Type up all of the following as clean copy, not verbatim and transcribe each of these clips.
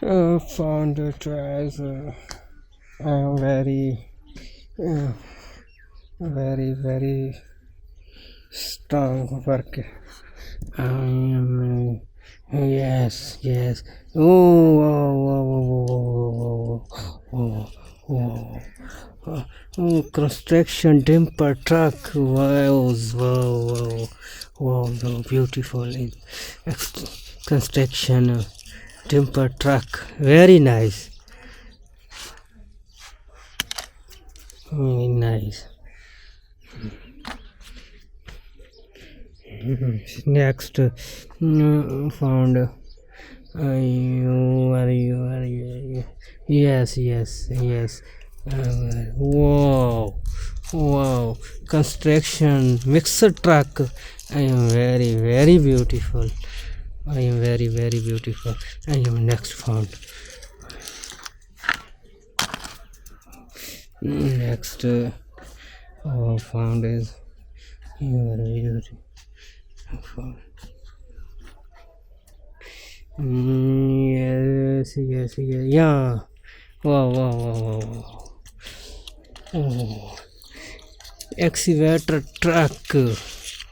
Found it as very, uh, very strong work. I am, yes, yes. Oh, whoa, whoa, whoa, whoa. Oh, construction dumper truck. Wow, wow, wow, wow, beautiful. Construction dumper truck. Very nice. Very nice. Next, found. Are you? Yes, yes, yes. Wow, wow. Construction mixer truck. I am very beautiful. I am very beautiful. I am next found. Next, found is very beautiful. Yes, yes, yes, yeah. Wow. Oh, excavator truck.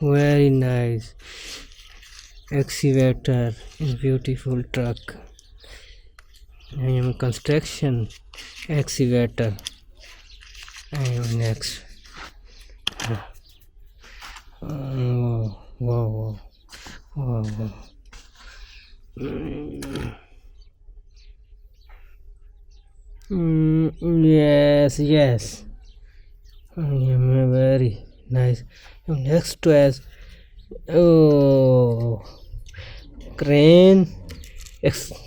Very nice. Excavator is beautiful truck. I am construction excavator. I am next. Wow. Yes. I am very nice. Next as crane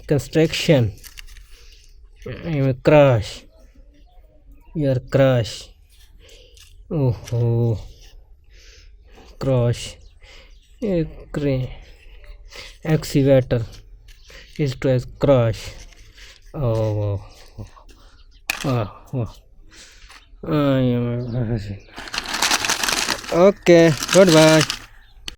construction. I am crash. Your crash. Crash. Crane excavator is to as crash. Oh, wow. I am. Okay. Goodbye.